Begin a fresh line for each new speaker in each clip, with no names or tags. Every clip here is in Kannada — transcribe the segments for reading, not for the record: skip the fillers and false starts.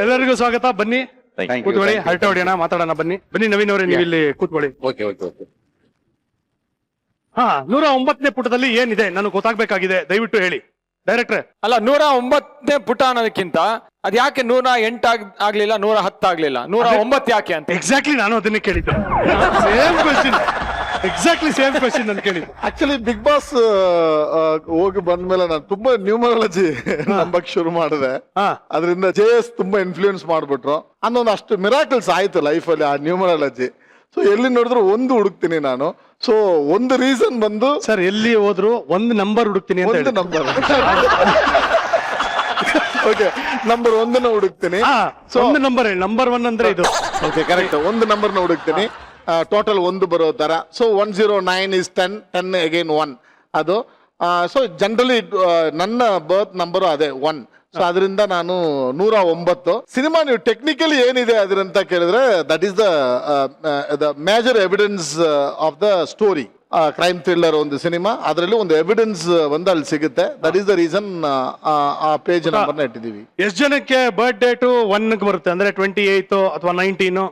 ಎಲ್ಲರಿಗೂ ಸ್ವಾಗತ. ಬನ್ನಿ ಕೂತ್ಕೊಳ್ಳಿ, ಹರಟೆ ಹೊಡೆಯೋಣ, ಮಾತಾಡೋಣ. ಬನ್ನಿ ನವೀನ್ ಅವರೇ, ನೀವು ಇಲ್ಲಿ ಕೂತ್ಕೊಳ್ಳಿ. ಹಾ, 109ನೇ ಪುಟದಲ್ಲಿ ಏನಿದೆ ನನಗೆ ಗೊತ್ತಾಗ್ಬೇಕಾಗಿದೆ, ದಯವಿಟ್ಟು ಹೇಳಿ ಡೈರೆಕ್ಟ್ರೆ.
ಅಲ್ಲ, 109ನೇ ಪುಟ ಅನ್ನೋದಕ್ಕಿಂತ ಅದ್ ಯಾಕೆ 108 ಆಗ್ಲಿಲ್ಲ, 110 ಆಗ್ಲಿಲ್ಲ, 109 ಯಾಕೆ ಅಂತ.
ಎಕ್ಸಾಕ್ಟ್ಲಿ ನಾನು ಅದನ್ನೇ ಕೇಳಿದ್ದು. Same question, exactly same question ನಾನು ಕೇಳಿದ್ದು.
ಆಕ್ಚುಲಿ ಬಿಗ್ ಬಾಸ್ ಹೋಗಿ ಬಂದ್ಮೇಲೆ ನಾನು ತುಂಬಾ ನ್ಯೂಮರಾಲಜಿ ನಂಬಕ್ ಶುರು ಮಾಡಿದೆ. ಅದರಿಂದ JS ತುಂಬಾ ಇನ್ಫ್ಲೂಯೆನ್ಸ್ ಮಾಡ್ಬಿಟ್ರು. ಅನ್ನೊಂದು ಅಷ್ಟು ಮಿರಾಕಲ್ಸ್ ಆಯ್ತು ಲೈಫ್ ಅಲ್ಲಿ ಆ ನ್ಯೂಮರಾಲಜಿ. ಸೊ ಎಲ್ಲಿ ನೋಡಿದ್ರು ಒಂದು ಹುಡುಕ್ತೀನಿ ನಾನು. ಸೊ ಒಂದು ರೀಸನ್ ಬಂದು
ಸರ್, ಎಲ್ಲಿ ಹೋದ್ರು ಒಂದು ನಂಬರ್ ಹುಡುಕ್ತೀನಿ ಅಂತ.
ಒಂದು ನಂಬರ್ ಓಕೆ, ನಂಬರ್ 1 ಹುಡುಕ್ತೀನಿ.
ಸೊ ಒಂದು ನಂಬರ್ ಹೇಳಿ, ನಂಬರ್ 1 ಅಂದ್ರೆ ಇದು.
Okay, correct. ಒಂದು ನಂಬರ್ನ ಹುಡುಕ್ತೀನಿ, ಟೋಟಲ್ 1 ಬರೋ ತರ. ಸೊ 109 is 10, 10 again 1 ಅದು. ಸೊ ಜನರಲಿ ನನ್ನ ಬರ್ತ್ ನಂಬರು ಅದೇ 1. ಸೊ ಅದರಿಂದ ನಾನು 109. ಸಿನಿಮಾ ನೀವು ಟೆಕ್ನಿಕಲಿ ಏನಿದೆ ಅದ್ರಂತ ಕೇಳಿದ್ರೆ that is the major evidence of the story. Crime thriller ಒಂದು ಸಿನಿಮಾ, ಅದರಲ್ಲಿ ಒಂದು ಎವಿಡೆನ್ಸ್ ಒಂದು ಅಲ್ಲಿ ಸಿಗುತ್ತೆ. ದಟ್ ಈಸ್ ದ ರೀಸನ್ ಆ ಪೇಜ್ ನಂಬರ್ನ ಇಟ್ಟಿದೀವಿ.
ಎಷ್ಟು ಜನಕ್ಕೆ ಬರ್ತ್ ಡೇಟು 1 ಬರುತ್ತೆ ಅಂದ್ರೆ 28 ಅಥವಾ 19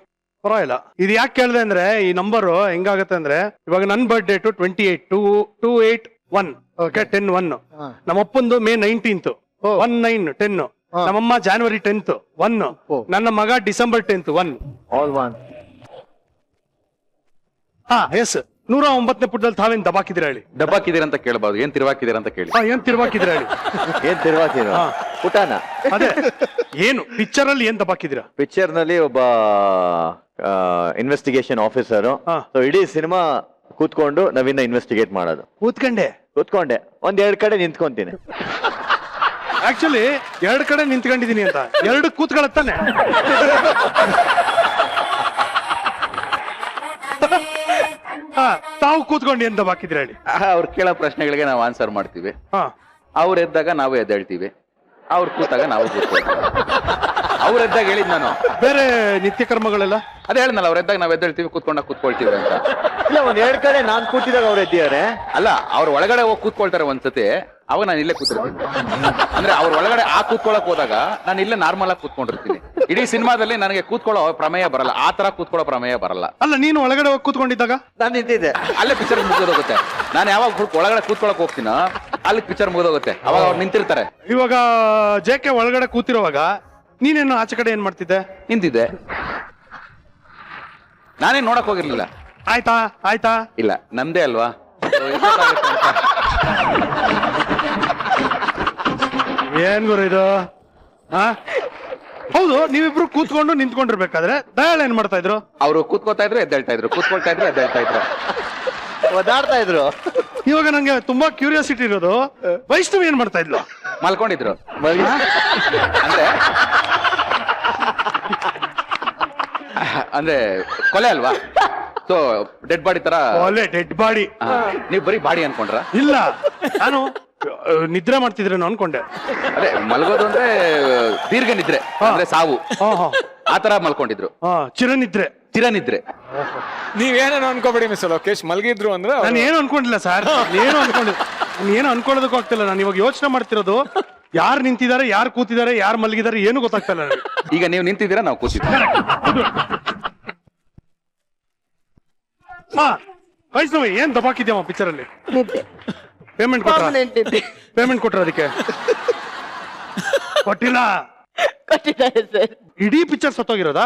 ಪರವಾಗಿಲ್ಲ. ಇದು ಯಾಕೆ ಕೇಳಿದೆ ಅಂದ್ರೆ, ಈ ನಂಬರು ಹೆಂಗಾಗತ್ತೆ ಅಂದ್ರೆ, ಇವಾಗ ನನ್ ಬರ್ತ್ ಡೇಟು 28 281 ಓಕೆ 10-1. ನಮ್ಮ ಅಪ್ಪಂದು May 19th 19-10. ನಮ್ಮಮ್ಮ January 10th 1. ನನ್ನ ಮಗ December 10th 1.
ಆಲ್ 1.
ಹಾ, ಎಸ್. 109ನೇ ಪುಟದಲ್ಲಿ ತಾವೇನ್ ದಬಾಕಿದ್ದೀರಾ ಹೇಳಿ.
ದಬಾಕಿದ್ದೀರ ಅಂತ ಕೇಳಬಹುದು, ಏನ್ ತಿರ್ವಾಕಿದ್ದೀರ ಅಂತ ಕೇಳಿ.
ಏನ್ ತಿರ್ವಾಕಿದ್ದೀರಾ ಹೇಳಿ.
ಏನ್ ತಿರ್ವಾಕಿದ್ದೀರ ಪುಟಾನ?
ಅದೇ ಏನು ಪಿಕ್ಚರ್ ಅಲ್ಲಿ ಏನ್ ದಬಾಕಿದ್ದೀರಾ?
ಪಿಕ್ಚರ್ ನಲ್ಲಿ ಒಬ್ಬ ಇನ್ವೆಸ್ಟಿಗೇಷನ್ ಆಫೀಸರ್. ಇಡೀ ಸಿನಿಮಾ ಕೂತ್ಕೊಂಡು ನವೀನ ಇನ್ವೆಸ್ಟಿಗೇಟ್ ಮಾಡೋದು. ಕೂತ್ಕೊಂಡೆ ಒಂದ್ 2 ಕಡೆ ನಿಂತ್ಕೊಂತೀನಿ.
ಆಕ್ಚುಲಿ 2 ಕಡೆ ನಿಂತ್ಕೊಂಡಿದೀನಿ ಅಂತ 2 ಕೂತ್ಕೊಳ್ಳತ್ತಾನೆ. ತಾವು ಕೂತ್ಕೊಂಡು ಏನ್ ದಬಾಕಿದ್ರಿ ಹೇಳಿ.
ಅವ್ರು ಕೇಳೋ ಪ್ರಶ್ನೆಗಳಿಗೆ ನಾವು ಆನ್ಸರ್ ಮಾಡ್ತೀವಿ. ಅವ್ರು ಎದ್ದಾಗ ನಾವು ಎದ್ದೇಳ್ತೀವಿ, ಅವ್ರು ಕೂತಾಗ ನಾವು ಕೂತ್ಕೊಳ್ತೀವಿ. ಅವ್ರ ಎದ್ದಾಗ ಹೇಳಿದ್ ನಾನು. ಬೇರೆ
ನಿತ್ಯ ಕರ್ಮಗಳೆಲ್ಲ
ಅದೇ ಹೇಳಿದ್ನಲ್ಲ, ಅವ್ರ ಎದ್ದಾಗ ನಾವ್ ಎದ್ದೇಳ್ತೀವಿ, ಕೂತ್ಕೊಳ್ತೀವಿ ಅಂತ.
ಇಲ್ಲ, ಒಂದ್ 2 ಕಡೆ ನಾನ್ ಕೂತಿದಾಗ ಅವ್ರು ಎದ್ದಿದ್ದಾರೆ.
ಅಲ್ಲ, ಅವ್ರ ಒಳಗಡೆ ಹೋಗಿ ಕೂತ್ಕೊಳ್ತಾರೆ ಒಂದ್ಸತಿ, ಅವಾಗ ನಾನು ಇಲ್ಲೇ ಕೂತಿರ್ತೀನಿ. ಅಂದ್ರೆ ಅವ್ರ ಒಳಗಡೆ ಕೂತ್ಕೊಳಕ್ ಹೋದಾಗ ನಾನು ಇಲ್ಲೇ ನಾರ್ಮಲ್ ಆಗಿ ಕೂತ್ಕೊಂಡಿರ್ತೀನಿ. ಇಡೀ ಸಿನಿಮಾದಲ್ಲಿ ನನಗೆ ಕೂತ್ಕೊಳ್ಳೋ ಪ್ರಮೇಯ ಬರಲ್ಲ, ಆ ತರ ಕೂತ್ಕೊಳ್ಳೋ ಪ್ರಮೇಯ ಬರಲ್ಲ.
ಅಲ್ಲ, ನೀನು ಒಳಗಡೆ ಹೋಗಿ ಕೂತ್ಕೊಂಡಿದ್ದಾಗ
ನಾನು ನಿಂತಿದ್ದೆ,
ಅಲ್ಲೇ ಪಿಕ್ಚರ್ ಮುಗಿದೋಗುತ್ತೆ. ನಾನು ಯಾವಾಗ ಒಳಗಡೆ ಕೂತ್ಕೊಳಕ್ ಹೋಗ್ತೀನೋ ಅಲ್ಲಿ ಪಿಕ್ಚರ್ ಮುಗಿದೋಗುತ್ತೆ, ಅವಾಗ ಅವ್ರು ನಿಂತಿರ್ತಾರೆ.
ಇವಾಗ JK ಒಳಗಡೆ ಕೂತಿರುವಾಗ ನೀನೇನು ಆಚೆ ಕಡೆ ಏನ್ ಮಾಡ್ತಿದ್ದೆ?
ನಿಂತಿದ್ದೆ, ನಾನೇನ್ ನೋಡಕ್ ಹೋಗಿರ್ಲಿಲ್ಲ.
ಆಯ್ತಾ
ಇಲ್ಲ, ನಂದೇ ಅಲ್ವಾ.
ಏನ್ ಗುರು ಇದು? ಹೌದು, ನೀವಿಬ್ರು ಕೂತ್ಕೊಂಡು ನಿಂತ್ಕೊಂಡಿರ್ಬೇಕಾದ್ರೆ ದಯಾಳ್ ಏನ್ ಮಾಡ್ತಾ ಇದ್ರು?
ಅವ್ರು ಕೂತ್ಕೋತಾ ಇದ್ರು, ಎದ್ದೇಳ್ತಾ ಇದ್ರು, ಕೂತ್ಕೊಳ್ತಾ ಇದ್ರು, ಎದ್ದೇಳ್ತಾ ಇದ್ರು,
ಓದಾಡ್ತಾ ಇದ್ರು.
ಇವಾಗ ನಂಗೆ ತುಂಬಾ ಕ್ಯೂರಿಯಾಸಿಟಿ ಇರೋದು, ವೈಷ್ಣವಿ ಏನ್ ಮಾಡ್ತಾ ಇದ್ಲು?
ಮಲ್ಕೊಂಡಿದ್ರು. ಅಂದ್ರೆ ಕೊಲೆ ಅಲ್ವಾ, ಸೊ ಡೆಡ್ ಬಾಡಿ ತರ.
Dead body?
ನೀವ್ ಬರೀ ಬಾಡಿ ಅನ್ಕೊಂಡ್ರ? ಇಲ್ಲ,
ನಾನು ನಿದ್ರೆ ಮಾಡ್ತಿದ್ರೇನು ಅನ್ಕೊಂಡೆ.
ಅದೇ ಮಲ್ಗೋದು ಅಂದ್ರೆ ದೀರ್ಘ ನಿದ್ರೆ, ಅಂದ್ರೆ ಸಾವು, ಆತರ ಮಲ್ಕೊಂಡಿದ್ರು. ಚಿರನಿದ್ರೆ.
ನೀವೇನೇನು ಅನ್ಕೋಬೇಡಿ ಮಿಸ್ಟರ್ ಲೋಕೇಶ್, ಮಲ್ಗಿದ್ರು ಅಂದ್ರೆ.
ನಾನು ಏನು ಅನ್ಕೊಂಡಿಲ್ಲ ಸರ್, ಏನು ಅನ್ಕೊಳ್ಳೋದಕ್ಕೂ ಆಗ್ತಿಲ್ಲ. ನಾನು ಇವಾಗ ಯೋಚನೆ ಮಾಡ್ತಿರೋದು, ಯಾರು ನಿಂತಿದ್ದಾರೆ, ಯಾರು ಕೂತಿದ್ದಾರೆ, ಯಾರು ಮಲಗಿದ್ದಾರೆ, ಏನು ಗೊತ್ತಾಗ್ತಾ ಇಲ್ಲ.
ಈಗ ನೀವು ನಿಂತಿದ್ದೀರಾ, ನಾವು ಕೂತಿದ್ದೀವಿ.
ವೈಷ್ಣವಿ, ಏನ್ ದಬಾಕಿದ್ಯಮ್ಮ ಪಿಕ್ಚರ್ ಅಲ್ಲಿ? ಪೇಮೆಂಟ್ ಕೊಟ್ರ? ಅದಕ್ಕೆ ಕೊಟ್ಟಿಲ್ಲ.
ಸರ್,
ಇಡೀ ಪಿಕ್ಚರ್ ಸತ್ತೋಗಿರೋದಾ?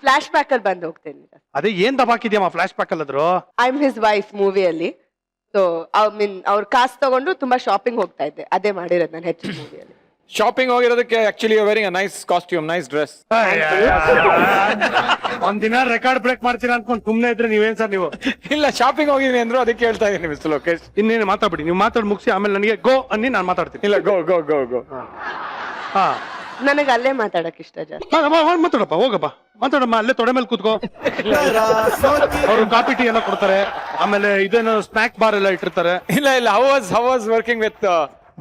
ಫ್ಲಾಶ್ ಬ್ಯಾಕ್ ಅಲ್ಲಿ ಬಂದು ಹೋಗ್ತೇನೆ.
ಅದೇ ಏನ್ ದಬಾಕಿದ್ಯಮ್ಮ ಫ್ಲಾಶ್ ಬ್ಯಾಕ್ ಅಲ್ಲಾದ್ರು?
ಐ ಆಮ್ ಹಿಸ್ ವೈಫ್ ಮೂವಿಯಲ್ಲಿ. ಸೊ ಅವ್ರ ಕಾಸ್ಟ್ ತಗೊಂಡು ತುಂಬಾ ಶಾಪಿಂಗ್ ಹೋಗ್ತಾ ಇದ್ದೆ, ಅದೇ ಮಾಡಿರೋದು ನಾನು ಹೆಚ್ಚು ಮೂವಿಯಲ್ಲಿ.
ಶಾಪಿಂಗ್ ಹೋಗಿರೋದಕ್ಕೆ actually wearing a nice costume, nice dress.
ಒಂದಿನ ರೆಕಾರ್ಡ್ ಬ್ರೇಕ್ ಮಾಡ್ತೀರಾ ಅನ್ಕೊಂಡು ಸುಮ್ನೆ ಇದ್ರೆ ನೀವೇನ್ ಸರ್ ನೀವು?
ಇಲ್ಲ, ಶಾಪಿಂಗ್ ಹೋಗಿದೀನಿ ಅಂದ್ರು, ಅದಕ್ಕೆ ಹೇಳ್ತಾ ಇದೀನಿ ಮಿಸ್ಟರ್ ಲೋಕೇಶ್.
ಇನ್ನೇನು ಮಾತಾಡ್ಬಿಡಿ, ನೀವು ಮಾತಾಡಿ ಮುಗಿಸಿ ಆಮೇಲೆ ನನಗೆ ಗೋ ಅನ್ನಿ ನಾನು ಮಾತಾಡ್ತೀನಿ.
ಇಲ್ಲ, ಗೋ ಗೋ ಗೋ ಗೋ.
ನನಗೆ ಅಲ್ಲೇ ಮಾತಾಡಕ್ ಇಷ್ಟ ಜಾಸ್ತಿ.
ಮಾತಾಡಪ್ಪ, ಹೋಗಪ್ಪ, ಮಾತಾಡಮ್ಮ, ಅಲ್ಲೇ ತೊಡೆ ಮೇಲೆ ಕೂತ್ಕೋ. ಅವರು ಕಾಫಿ ಟೀ ಎಲ್ಲ ಕೊಡ್ತಾರೆ, ಆಮೇಲೆ ಇದೇನು ಸ್ನಾಕ್ ಬಾರ್ ಎಲ್ಲ ಇಟ್ಟಿರ್ತಾರೆ.
ಇಲ್ಲ, how was working with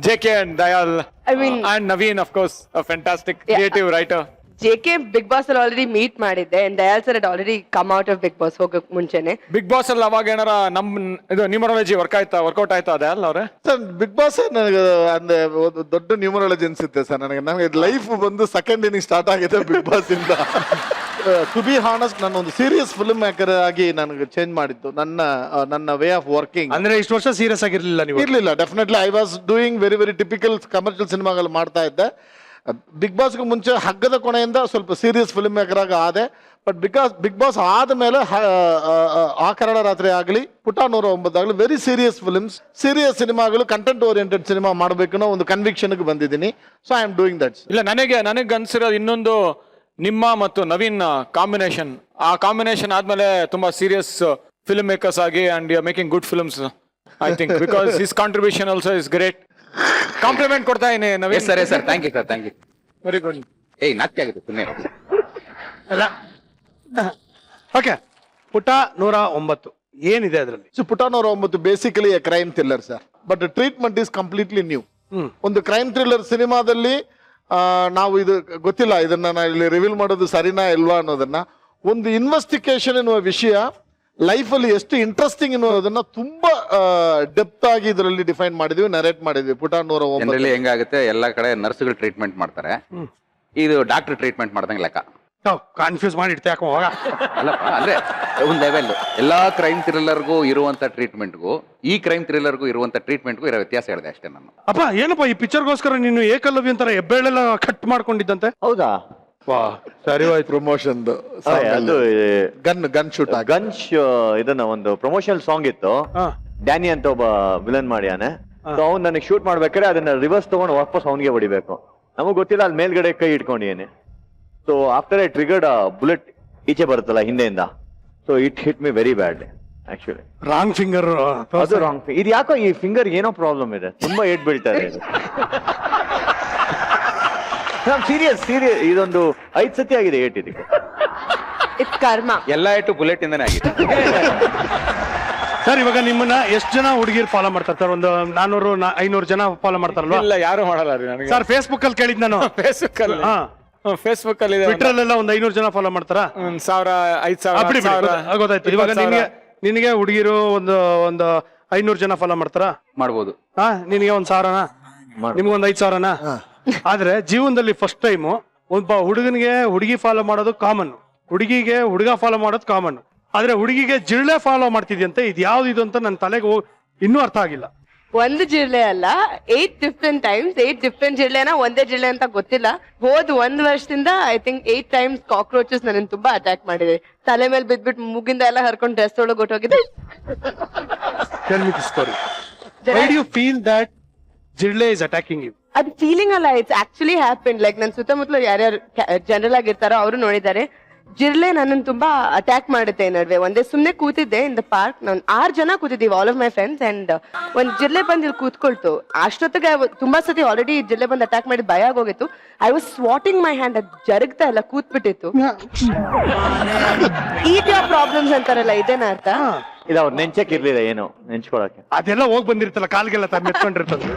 JK and Dayal?
I mean,
and Naveen, of course, a fantastic creative writer.
JK Bigg Boss ಅಲ್ಲಿ ಆಲ್ರೆಡಿ ಮೀಟ್ ಮಾಡಿದ್ದೆ and Dayal sir already come out of Bigg Boss ಹೋಗಕ್ ಮುಂಚೆನೆ.
ಬಿಗ್ ಬಾಸ್ ಅಲ್ಲಿ ಅವಾಗ ಏನಾರ ಇದು ನ್ಯೂಮರಾಲಜಿ ವರ್ಕೌಟ್ ಆಯ್ತಾ ಅದೇ ಅಲ್ಲ ಅವ್ರೆ?
ಸರ್ ಬಿಗ್ ಬಾಸ್ ನನಗೆ ಅಂದ್ರೆ ಒಂದು ದೊಡ್ಡ ನ್ಯೂಮರಾಲಜಿ ಅನ್ಸುತ್ತೆ ಸರ್ ನನಗೆ ಲೈಫ್ ಬಂದು ಸೆಕೆಂಡ್ ಇನ್ನಿಂಗ್ ಸ್ಟಾರ್ಟ್ ಆಗಿದೆ ಬಿಗ್ ಬಾಸ್ ಇಂದ. ಟು ಬಿ ಹಾನೆಸ್ಟ್ ನಾನು ಒಂದು ಸೀರಿಯಸ್ ಫಿಲ್ಮ್ ಮೇಕರ್ ಆಗಿ ನನಗೆ ಚೇಂಜ್ ಮಾಡಿದ್ದು ನನ್ನ ವೇ ಆಫ್ ವರ್ಕಿಂಗ್.
ಅಂದ್ರೆ ಇಷ್ಟು ವರ್ಷ ಸೀರಿಯಸ್ ಆಗಿರ್ಲಿಲ್ಲ ನೀವು?
ಇರ್ಲಿಲ್ಲ, definitely I was doing very typical commercial ಸಿನಿಮಾಗಳು ಮಾಡ್ತಾ ಇದ್ದೆ. ಬಿಗ್ ಬಾಸ್ಗೆ ಮುಂಚೆ ಹಗ್ಗದ ಕೊನೆಯಿಂದ ಸ್ವಲ್ಪ ಸೀರಿಯಸ್ ಫಿಲ್ಮ್ ಮೇಕರ್ ಆಗಿ ಆದೆ. ಬಟ್ ಬಿಗ್ ಬಾಸ್ ಆದ್ಮೇಲೆ ಆ ಕನ್ನಡ ರಾತ್ರಿ ಆಗಲಿ, ಪುಟ 109 ಆಗಲಿ, ವೆರಿ ಸೀರಿಯಸ್ ಫಿಲ್ಮ್ಸ್, ಸೀರಿಯಸ್ ಸಿನಿಮಾಗಳು, ಕಂಟೆಂಟ್ ಓರಿಯೆಂಟೆಡ್ ಸಿನಿಮಾ ಮಾಡಬೇಕು ಅನ್ನೋ ಒಂದು ಕನ್ವಿಕ್ಷನ್ಗೆ ಬಂದಿದ್ದೀನಿ. So I am doing that.
ಇಲ್ಲ, ನನಗೆ ಅನ್ಸಿರೋದು ಇನ್ನೊಂದು ನಿಮ್ಮ ಮತ್ತು ನವೀನ್ ಕಾಂಬಿನೇಷನ್. ಆ ಕಾಂಬಿನೇಷನ್ ಆದ್ಮೇಲೆ ತುಂಬಾ ಸೀರಿಯಸ್ ಫಿಲ್ಮ್ ಮೇಕರ್ಸ್ ಆಗಿ and you are making good films I think, because his contribution also is great. Compliment ಕೊಡ್ತಾ ಇದೀನಿ Naveen.
Sir thank you sir, thank you.
Very good.
ನಾಚಿಕೆ ಆಗುತ್ತೆ ಸುಮ್ಮನೆ.
ಅಲ್ಲ ಓಕೆ, ಪುಟ 109 ಏನಿದೆ ಅದರಲ್ಲಿ?
ಸೊ ಪುಟ 109 basically A crime thriller sir, but treatment is completely new. ಒಂದು ಕ್ರೈಮ್ ಥ್ರಿಲ್ಲರ್ ಸಿನಿಮಾದಲ್ಲಿ ನಾವು ಇದು ಗೊತ್ತಿಲ್ಲ, ಇದನ್ನ ನಾನು ಇಲ್ಲಿ ರಿವೀಲ್ ಮಾಡೋದು ಸರಿನಾ ಇಲ್ವಾ ಅನ್ನೋದನ್ನ, ಒಂದು ಇನ್ವೆಸ್ಟಿಗೇಷನ್ ಎನ್ನುವ ವಿಷಯ ಲೈಫಲ್ಲಿ ಎಷ್ಟು ಇಂಟ್ರೆಸ್ಟಿಂಗ್ ಅನ್ನೋದನ್ನ ತುಂಬಾ ಡೆಪ್ತ್ ಆಗಿ ಇದರಲ್ಲಿ ಡಿಫೈನ್ ಮಾಡಿದ್ವಿ, ನರೇಟ್ ಮಾಡಿದ್ವಿ. ಪುಟ 109
ಜನರಲಿ ಹೆಂಗಾಗುತ್ತೆ, ಎಲ್ಲಾ ಕಡೆ ನರ್ಸ್ಗಳು ಟ್ರೀಟ್ಮೆಂಟ್ ಮಾಡ್ತಾರೆ, ಇದು ಡಾಕ್ಟರ್ ಟ್ರೀಟ್ಮೆಂಟ್ ಮಾಡ್ದಂಗೆ ಲೆಕ್ಕ.
ಕನ್ಫ್ಯೂಸ್ ಮಾಡಿ ಇಡ್ತಾ ಯಾಕೋ ಹೋಗ.
ಅಲ್ಲಪ್ಪ, ಅಂದ್ರೆ ಒಂದು ಲೆವೆಲ್ ಎಲ್ಲಾ ಕ್ರೈಮ್ ಥ್ರಿಲ್ಲರ್ಗೂ ಇರುವಂತ ಟ್ರೀಟ್ಮೆಂಟ್ಗೂ ಈ ಕ್ರೈಮ್ ಥ್ರಿಲ್ಲರ್ಗೂ ಇರುವಂತ ಟ್ರೀಟ್ಮೆಂಟ್ಗೂ ಇರೋ ವ್ಯತ್ಯಾಸ ಹೇಳಿದೆ ಅಷ್ಟೇ ನಾನು.
ಅಪ್ಪ ಏನಪ್ಪ ಈ ಪಿಕ್ಚರ್ಗೋಸ್ಕರ ನೀನು ಏಕಲವ್ಯ ಅಂತಾರ ಹೆಬ್ಬೆಳೆಲ್ಲ ಕಟ್ ಮಾಡ್ಕೊಂಡಿದ್ದಂತೆ?
ಹೌದಾ?
ವಾ, ಸರಿ ಹೋಯ್ತು.
ಪ್ರಮೋಷನ್
ಅದು
ಗನ್ ಶೂಟ್
ಗನ್ಶ್ ಇದನ್ನ ಒಂದು ಪ್ರಮೋಷನಲ್ ಸಾಂಗ್ ಇತ್ತು. ಡ್ಯಾನಿ ಅಂತ ಒಬ್ಬ ವಿಲನ್ ಮಾಡ್ಯಾನೆ. ಅವ್ನು ನನಗೆ ಶೂಟ್ ಮಾಡ್ಬೇಕಾದ್ರೆ ಅದನ್ನ ರಿವರ್ಸ್ ತಗೊಂಡು ವಾಪಸ್ ಅವನಿಗೆ ಹೊಡಿಬೇಕು. ನಮಗ್ ಗೊತ್ತಿಲ್ಲ, ಅಲ್ಲಿ ಮೇಲ್ಗಡೆ ಕೈ ಇಟ್ಕೊಂಡಿದ್ದೇನೆ. So after I triggered bullet ಈಚೆ ಬರುತ್ತಲ್ಲ ಹಿಂದೆಯಿಂದ, so it hit me very bad actually.
Wrong finger.
ಅದು ರಾಂಗ್. ಇದು ಯಾಕೋ ಈ ಫಿಂಗರ್ ಏನೋ ಪ್ರಾಬ್ಲಮ್ ಇದೆ, ತುಂಬಾ ಏಟ್ ಬೀಳ್ತಾರೆ ಇದು. ಸೀರಿಯಸ್ ಇದೊಂದು 5 ಸತಿ ಆಗಿದೆ ಏಟ್ ಇದಕ್ಕೆ.
ಇಟ್ಸ್ ಕರ್ಮ.
ಎಲ್ಲ ಇಟ್ಟು ಬುಲೆಟ್ ಇಂದನೇ ಆಗಿದೆ.
ಸರ್ ಇವಾಗ ನಿಮ್ಮನ್ನ ಎಷ್ಟು ಜನ ಹುಡುಗಿರು ಫಾಲೋ ಮಾಡ್ತಾರೆ ಸರ್? ಒಂದು 400-500 ಜನ ಫಾಲೋ ಮಾಡ್ತಾರಲ್ವಾ?
ಇಲ್ಲ, ಯಾರು ಮಾಡಲ್ಲ ರೀ ನನಗೆ.
ಸರ್ ಫೇಸ್ಬುಕ್ ಅಲ್ಲಿ ಕೇಳಿದ್ ನಾನು.
ಫೇಸ್ಬುಕ್ ಅಲ್ಲಿ
ಟ್ವಿಟರ್ ಅಲ್ಲೆಲ್ಲ ಒಂದು 500 ಜನ ಫಾಲೋ ಮಾಡ್ತಾರಾ?
1000 5000
ಗೊತ್ತಾಯ್ತು. ಇವಾಗ ನಿನಗೆ ಹುಡುಗಿರು ಒಂದು 500 ಜನ ಫಾಲೋ ಮಾಡ್ತಾರಾ?
ಮಾಡ್ಬೋದು.
ನಿನಗೆ 1000ನಾ? ನಿಮ್ಗೊಂದು 5000ನಾ? ಆದ್ರೆ ಜೀವನದಲ್ಲಿ ಫಸ್ಟ್ ಟೈಮ್ ಒಬ್ಬ ಹುಡುಗನಿಗೆ ಹುಡುಗಿ ಫಾಲೋ ಮಾಡೋದು ಕಾಮನ್, ಹುಡುಗಿಗೆ ಹುಡುಗ ಫಾಲೋ ಮಾಡೋದು ಕಾಮನ್. ಆದ್ರೆ ಹುಡುಗಿಗೆ ಜಿರಳೆ ಫಾಲೋ ಮಾಡ್ತಿದ್ಯಂತೆ. ಇದು ಯಾವ್ದು ಇದು ಅಂತ ನನ್ನ ತಲೆಗೆ ಇನ್ನೂ ಅರ್ಥ ಆಗಿಲ್ಲ.
ಒಂದು ಜಿರಳೆ ಅಲ್ಲ, 8 ಡಿಫ್ರೆಂಟ್ ಟೈಮ್ಸ್, 8 ಡಿಫ್ರೆಂಟ್ ಜಿರಳೆನ ಒಂದೇ ಜಿರಳೆ ಅಂತ ಗೊತ್ತಿಲ್ಲ. ಹೋದ್ 1 ವರ್ಷದಿಂದ ಐ ಥಿಂಕ್ 8 ಟೈಮ್ಸ್ ಕಾಕ್ರೋಚಸ್ ನನ್ನ ತುಂಬಾ ಅಟ್ಯಾಕ್ ಮಾಡಿದೆ. ತಲೆ ಮೇಲೆ ಬಿದ್ಬಿಟ್ಟು ಮೂಗಿಂದ ಎಲ್ಲ ಹರ್ಕೊಂಡು ಡ್ರೆಸ್ ಒಳಗೆ ಹೊಟ್ಟೋಗಿದೆ.
Tell me the story. Why do you feel that ಜಿರಳೆ is attacking you?
ಅದು ಫೀಲಿಂಗ್ ಅಲ್ಲ, ಇಟ್ಸ್ ಆಕ್ಚುಲಿ ಹ್ಯಾಪನ್. ಲೈಕ್ ನನ್ನ ಸುತ್ತಮುತ್ತಲು ಯಾರ್ಯಾರು ಜನರಲ್ ಆಗಿರ್ತಾರೋ ಅವರು ನೋಡಿದ್ದಾರೆ. ಜಿರಳೆ ನನ್ನನ್ನು ತುಂಬಾ ಅಟ್ಯಾಕ್ ಮಾಡುತ್ತೆ. ನಡುವೆ ಒಂದೇ ಸುಮ್ನೆ ಕೂತಿದ್ದೆ ಇನ್ ದ ಪಾರ್ಕ್, ನಾನು 6 ಜನ ಕೂತಿದ್ದೀವಿ, all of my friends, and ಒಂದ್ ಜಿರಳೆ ಬಂದು ಇಲ್ಲಿ ಕೂತ್ಕೊಳ್ತು. ಅಷ್ಟೊತ್ತಿಗೆ ತುಂಬಾ ಸತಿ ಆಲ್ರೆಡಿ ಜಿರಳೆ ಬಂದು ಅಟ್ಯಾಕ್ ಮಾಡಿ ಭಯ ಆಗೋಗಿತ್ತು. ಐ ವಾಸ್ ಸ್ವಾಟಿಂಗ್ ಮೈ ಹ್ಯಾಂಡ್, ಅದು ಜರುಗ್ತಾ ಇಲ್ಲ, ಕೂತ್ಬಿಟ್ಟಿತ್ತು. ಈಟ್ ಯೋರ್ ಪ್ರಾಬ್ಲಮ್ಸ್ ಅಂತಾರಲ್ಲ, ಇದೇನ ಅರ್ಥ?
ಇದು ಅವ್ರು ನೆಂಚಕ್ ಇರ್ಲಿಲ್ಲ, ಏನು ನೆಂಚ್ಕೊಳಕ್ಕೆ.
ಅದೆಲ್ಲ ಹೋಗಿ ಬಂದಿರ್ತಲ್ಲ, ಕಾಲ್ಗೆಲ್ಲ ಮೆತ್ಕೊಂಡಿರ್ತದೆ.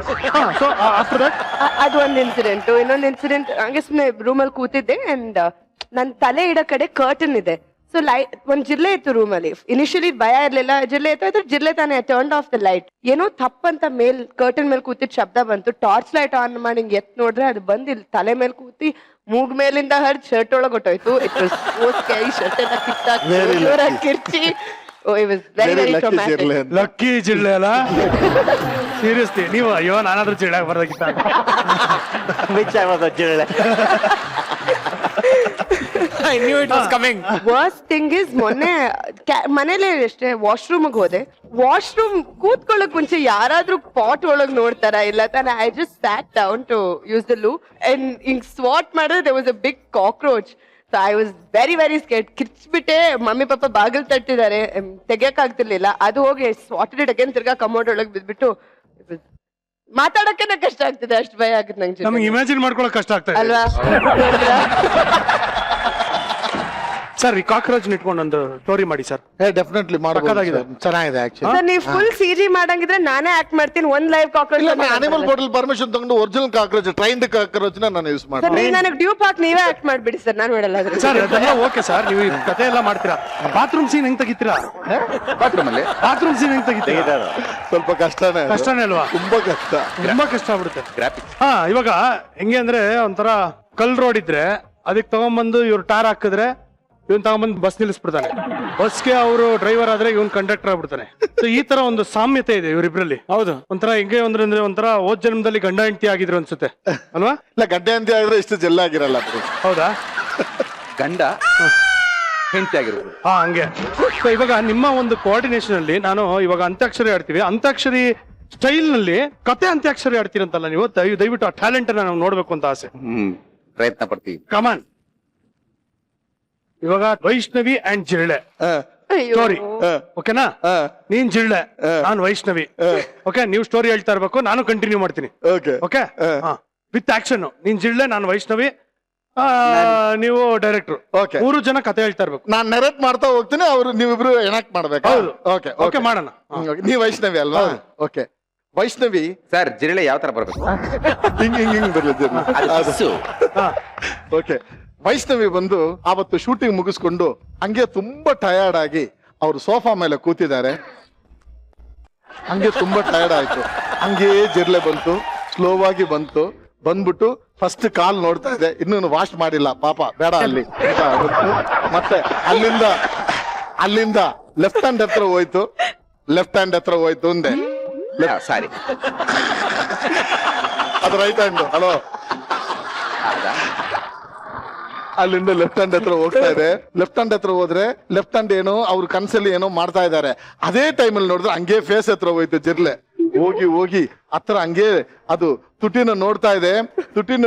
ಸೊ ಆಫ್ಟರ್ ದಟ್
ಅದು ಒಂದ್ ಇನ್ಸಿಡೆಂಟ್. ಇನ್ನೊಂದು ಇನ್ಸಿಡೆಂಟ್, ಹಂಗೆ ಸುಮ್ನೆ ರೂಮಲ್ಲಿ ಕೂತಿದ್ದೆ ಅಂಡ್ ನನ್ ತಲೆ ಇಡೋ ಕಡೆ ಕರ್ಟನ್ ಇದೆ. ಸೊ ಒಂದ್ ಜಿರ್ಲೆ ಇತ್ತು ರೂಮಲ್ಲಿ. ಇನಿಷಿಯಲಿ ಭಯ ಇರ್ಲಿಲ್ಲ, ಜಿರ್ಲೆ ಇತ್ತು, ಅದ್ರ ಜಿರ್ಲೆ ತಾನೇ ಟರ್ನ್ ಆಫ್ ದ ಲೈಟ್. ಏನೋ ತಪ್ಪಂತ ಕರ್ಟನ್ ಮೇಲೆ ಕೂತಿದ್ ಶಬ್ದ ಬಂತು. ಟಾರ್ಚ್ ಲೈಟ್ ಆನ್ ಮಾಡಿ ಹಿಂಗ್ ಎತ್ ನೋಡ್ರೆ ಅದು ಬಂದು ಇಲ್ಲಿ ತಲೆ ಮೇಲೆ ಕೂತಿ ಮೂಗ್ ಮೇಲಿಂದ ಹರಿದ್ ಶರ್ಟ್ ಒಳಗೆ ಹೊಟ್ಟೋಯ್ತು. It was so scary. Shirt ಎಲ್ಲ ಕಿತ್ತಾಕಿ ಕಿರ್ಚಿ. It was very traumatic.
Lucky ಜಿರಳೆ ಅಲ್ಲ, ಸೀರಿಯಸ್ಲಿ. ನೀವು ಅಯ್ಯೋ ನಾನಾದ್ರೂ ಜಿರಳೆ ಬರ್ದಾಗಿತ್ತ.
ವಿಚ್ ಐ ವಾಸ್ ಅ ಜಿರಳೆ.
I knew it was coming.
Worst thing is, ಮೊನ್ನೆ ಮನೇಲಿ ಅಷ್ಟೇ ವಾಶ್ರೂಮ್ ಹೋದೆ. ವಾಶ್ರೂಮ್ ಕೂತ್ಕೊಳ್ಳಕ್ ಮುಂಚೆ ಯಾರಾದ್ರೂ ಪಾಟ್ ಒಳಗ್ ನೋಡ್ತಾರ? ಇಲ್ಲ ತಾನೆ. I just sat down to use the loo and ಹಿಂಗ್ ಸ್ವಾಟ್ ಮಾಡಿದ್ರೆ there was a big cockroach. So I was very scared. ಕಿರ್ಚ್ಬಿಟ್ಟೆ. ಮಮ್ಮಿ ಪಾಪ ಬಾಗಿಲು ತಟ್ಟಿದ್ದಾರೆ, ತೆಗಿಯಕ್ ಆಗ್ತಿರ್ಲಿಲ್ಲ. ಅದು ಹೋಗಿ ಸ್ವಾಟೆಡ್ ಇಟ್ ಅಗೇನ್, ತಿರ್ಗಾ ಕಮೋಡ್ ಒಳಗೆ ಬಿದ್ಬಿಟ್ಟು ಮಾತಾಡಕ್ಕೆ ಕಷ್ಟ ಆಗ್ತಿದೆ, ಅಷ್ಟು ಭಯ ಆಗುತ್ತೆ ನಂಗೆ.
ನಮ್ಗೆ ಇಮ್ಯಾಜಿನ್ ಮಾಡ್ಕೊಳಕ್ ಕಷ್ಟ ಆಗ್ತಾ ಇದೆ
ಅಲ್ವಾ?
ಸರ್ ಈ ಕಾಕ್ರೋಚ್ ಇಟ್ಕೊಂಡು ಒಂದು ಸ್ಟೋರಿ ಮಾಡಿ ಸರ್.
ಡೆಫಿನೆಟ್ಲಿ
ಸಖತ್ತಾಗಿದೆ.
ಚೆನ್ನಾಗಿದೆ ಆಕ್ಚುಲಿ.
ಸರ್ ನೀವು ಫುಲ್ CG ಮಾಡಂಗಿದ್ರೆ ನಾನೇ ಆಕ್ಟ್ ಮಾಡ್ತೀನಿ. ಒಂದ್ live cockroach.
Animal bottle permission ತಗೊಂಡು ಒರಿಜಿನಲ್ ಕಾಕ್ರೋಚ್ ಟ್ರೈನ್ಡ್ ಕಾಕ್ರೋಚ್ ನಾನು ಯೂಸ್
ಸರ್ ನೀವು ನನಗೆ ಡ್ಯೂಪ್ ಹಾಕಿ ನೀವೇ ಆಕ್ಟ್ ಮಾಡ್ಬಿಡಿ ಸರ್, ನಾನು ಹೇಳಲ್ಲ ಅದ್ರ
ಸರ್ ಅದೆಲ್ಲ ಓಕೆ ಸರ್, ನೀವು ಈ ಕತೆ ಎಲ್ಲ ಮಾಡ್ತೀರಾ. ಬಾತ್ರೂಮ್ ಸೀನ್ ಹೆಂಗ್ ತೆಗಿತೀರಾ?
ಬಾತ್ರೂಮ್ ಅಲ್ಲಿ
ಬಾತ್ರೂಮ್ ಸೀನ್ ಹೆಂಗ್ ತೆಗಿತೀರಾ?
ಸ್ವಲ್ಪ ಕಷ್ಟನೇ ಅದು.
ಕಷ್ಟನೇ ಅಲ್ವಾ?
ತುಂಬಾ ಕಷ್ಟ.
ತುಂಬಾ ಕಷ್ಟ ಆಗ್ಬಿಡುತ್ತೆ.
ಗ್ರಾಫಿಕ್ಸ್.
ಹಾ ಇವಾಗ ಹೆಂಗೆ ಅಂದ್ರೆ ಒಂಥರ ಕಲ್ ರೋಡ್ ಇದ್ರೆ ಅದಕ್ಕೆ ತಗೊಂಡ್ಬಂದು ಇವ್ರು ಟಾರ್ ಹಾಕಿದ್ರೆ ಇವನ್ ತಗೊಂಡ್ಬಂದು ಬಸ್ ನಿಲ್ಲಿಸ್ಬಿಡ್ತಾನೆ. ಬಸ್ಗೆ ಅವರು ಡ್ರೈವರ್ ಆದ್ರೆ ಇವನ್ ಕಂಡಕ್ಟರ್ ಆಗ್ಬಿಡ್ತಾನೆ. ಸೊ ಈ ತರ ಒಂದು ಸಾಮ್ಯತೆ ಇದೆ ಇವರಿಬ್ರಲ್ಲಿ.
ಹೌದು.
ಒಂಥರ ಹೆಂಗೆ ಅಂದ್ರೆ ಒಂಥರ ಹೋದ್ ಜನ್ಮದಲ್ಲಿ ಗಂಡ ಹೆಂಡತಿ ಆಗಿದ್ರು ಅನ್ಸುತ್ತೆ ಅಲ್ವಾ?
ಇಲ್ಲ ಗಡ್ಡೆ ಅಂತ ಆದ್ರೆ ಇಷ್ಟು ಜೆಲ್ಲಾಗಿರಲ್ಲ.
ಹೌದಾ?
ಗಂಡ ಹೆಂಡತಿ ಆಗಿರ್ಬೋದು.
ಹಾ ಹಂಗೆ. ಸೊ ಇವಾಗ ನಿಮ್ಮ ಒಂದು ಕೋಆರ್ಡಿನೇಷನ್ ಅಲ್ಲಿ ನಾನು ಇವಾಗ ಅಂತ್ಯಾಕ್ಷರಿ ಆಡ್ತೀವಿ, ಅಂತ್ಯಾಕ್ಷರಿ ಸ್ಟೈಲ್ ನಲ್ಲಿ ಕತೆ ಅಂತ್ಯಾಕ್ಷರಿ ಆಡ್ತೀರಂತಲ್ಲ ನೀವು. ದಯವಿಟ್ಟು ಆ ಟ್ಯಾಲೆಂಟ್ ನಾವು ನೋಡ್ಬೇಕು ಅಂತ ಆಸೆ.
ಪ್ರಯತ್ನ ಪಡ್ತೀವಿ.
ಕಮಾನ್. ಇವಾಗ ವೈಷ್ಣವಿ ಅಂಡ್ ಜಿರಳೆ ಸ್ಟೋರಿ, ಓಕೆನಾ? ನೀನ್ ಜಿರಳೆ, ನಾನ್ ವೈಷ್ಣವಿ. ಓಕೆ, ನೀವು ಸ್ಟೋರಿ ಹೇಳ್ತಾ ಇರ್ಬೇಕು, ನಾನು ಕಂಟಿನ್ಯೂ ಮಾಡ್ತೀನಿ. Okay, with action. ನೀನ್ ಜಿರಳೆ, ನಾನು ವೈಷ್ಣವಿ, ನೀವು ಡೈರೆಕ್ಟರ್.
Okay.
3 ಜನ ಕತೆ ಹೇಳ್ತಾ ಇರ್ಬೇಕು.
ನಾನ್ ನೆರೆಟ್ ಮಾಡ್ತಾ ಹೋಗ್ತೀನಿ, ಅವ್ರು ನೀವಿಬ್ರು ಎನಾಕ್ಟ್ ಮಾಡ್ಬೇಕು.
ಹೌದು.
ಓಕೆ
ಓಕೆ ಮಾಡೋಣ.
ನೀವ್ ವೈಷ್ಣವಿ ಅಲ್ವಾ? ಓಕೆ ವೈಷ್ಣವಿ
ಸರ್ ಜಿರಳೆ ಯಾವ ತರ ಬರ್ಬೇಕು?
ಹಿಂಗ್ ಹಿಂಗ್ ಹಿಂಗ್ ಬರ್ಲಿ. ಓಕೆ ವೈಷ್ಣವಿ ಬಂದು ಆವತ್ತು ಶೂಟಿಂಗ್ ಮುಗಿಸ್ಕೊಂಡು ಹಂಗೆ ತುಂಬಾ ಟಯರ್ಡ್ ಆಗಿ ಅವ್ರು ಸೋಫಾ ಮೇಲೆ ಕೂತಿದ್ದಾರೆ. ಹಂಗೆ ತುಂಬಾ ಟಯರ್ಡ್ ಆಯ್ತು. ಹಂಗೆ ಜಿರ್ಲೆ ಬಂತು, ಸ್ಲೋ ಆಗಿ ಬಂದ್ಬಿಟ್ಟು ಫಸ್ಟ್ ಕಾಲ್ ನೋಡ್ತಾ ಇದೆ, ಇನ್ನೂ ವಾಶ್ ಮಾಡಿಲ್ಲ ಪಾಪ, ಬೇಡ ಅಲ್ಲಿ. ಮತ್ತೆ ಅಲ್ಲಿಂದ ಲೆಫ್ಟ್ ಹ್ಯಾಂಡ್ ಹತ್ರ ಹೋಯ್ತು ಅಂದೆ.
ಸಾರಿ,
ಅದು ರೈಟ್ ಹ್ಯಾಂಡ್. ಹಲೋ, ಅಲ್ಲಿಂದ ಲೆಫ್ಟ್ ಹ್ಯಾಂಡ್ ಹತ್ರ ಹೋಗ್ತಾ ಇದೆ. ಲೆಫ್ಟ್ ಹ್ಯಾಂಡ್ ಹತ್ರ ಹೋದ್ರೆ ಲೆಫ್ಟ್ ಹ್ಯಾಂಡ್ ಏನೋ ಅವ್ರ ಕನ್ಸಲ್ಲಿ ಏನೋ ಮಾಡ್ತಾ ಇದ್ದಾರೆ. ಅದೇ ಟೈಮಲ್ಲಿ ನೋಡಿದ್ರೆ ಹಂಗೆ ಫೇಸ್ ಹತ್ರ ಹೋಯ್ತು ಜಿರ್ಲೆ. ಹೋಗಿ ಹತ್ರ ಹಂಗೆ ಅದು ತುಟಿನ ನೋಡ್ತಾ ಇದೆ. ತುಟಿನ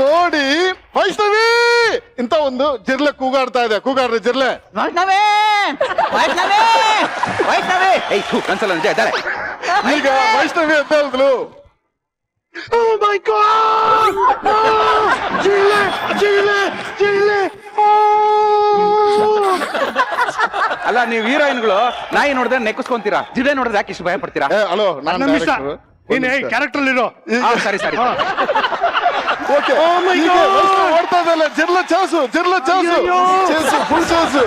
ನೋಡಿ ವೈಷ್ಣವಿ ಇಂತ ಒಂದು ಜಿರ್ಲೆ ಕೂಗಾಡ್ತಾ ಇದೆ. ಕೂಗಾಡ್ರೆ ಜಿರ್ಲೆ ಈಗ ವೈಷ್ಣವಿ ಅಂತ ಹೇಳಿದ್ರು. Oh my God! ಜಿರ್ಲೆ!
ಅಲ್ಲ ನೀವು ಹೀರೋಯಿನ್ಗಳು ನಾಯಿ ನೋಡಿದ್ರೆ ನೆಕ್ಕಿಸ್ಕೊಂತೀರಾ, ಜಿರಳೆ ನೋಡಿದ್ರೆ ಯಾಕೆ ಇಷ್ಟು ಭಯ ಪಡ್ತೀರಾ?
ಹಲೋ, ನಾನು
ನಮ್ ಇಷ್ಟ. ನೀನ್ ಕ್ಯಾರೆಕ್ಟರ್ ಇರೋ.
ಸರಿ
ಓಕೆ. ಓಡ್ತಾ ಇದಲ್ಲ ಜಿರ್ಲೆ ಚಾಸು ಫುಲ್ ಚಾಸು.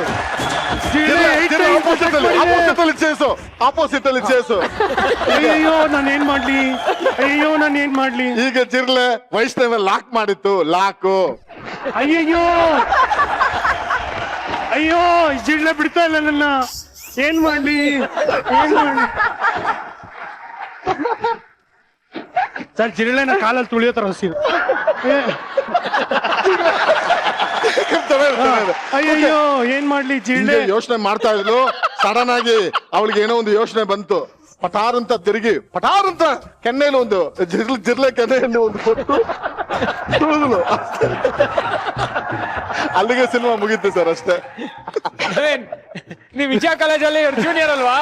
ಆಪೋಸಿಟ್ ಅಲ್ಲಿ ಚೇಸು.
ಅಯ್ಯೋ ನಾನ್ ಏನ್ ಮಾಡ್ಲಿ?
ಈಗ ಜಿರ್ಲೆ ವೈಷ್ಣವ ಲಾಕ್ ಮಾಡಿತ್ತು. ಲಾಕು
ಅಯ್ಯೋ ಜಿರ್ಲೆ ಬಿಡ್ತಾ ಇಲ್ಲ ನನ್ನ. ಏನ್ ಮಾಡ್ಲಿ? ಸರ್ ಜಿರಳೆನ ಕಾಲಲ್ಲಿ ತುಳಿಯೋ ತರ ಹಸಿ. ಅಯ್ಯೋ ಏನ್ ಮಾಡ್ಲಿ? ಜಿರಳೆ
ಯೋಚನೆ ಮಾಡ್ತಾ ಇದ್ಲು. ಸಡನ್ ಆಗಿ ಅವಳಿಗೆ ಏನೋ ಒಂದು ಯೋಚನೆ ಬಂತು. ಪಟಾರ್ ಅಂತ ತಿರುಗಿ ಕೆನ್ನೆಯಲ್ಲಿ ಒಂದು ಜಿರ್ಲೆ ಕೆನ್ನೆಯಲ್ಲಿ ಒಂದು ಕೊಟ್ಟು ತುಳಿದ್ಲು. ಅಲ್ಲಿಗೆ ಸಿನಿಮಾ ಮುಗೀತು ಸರ್, ಅಷ್ಟೇ.
ನೀವು ವಿಜಯ ಕಾಲೇಜಲ್ಲಿ ಜೂನಿಯರ್ ಅಲ್ವಾ?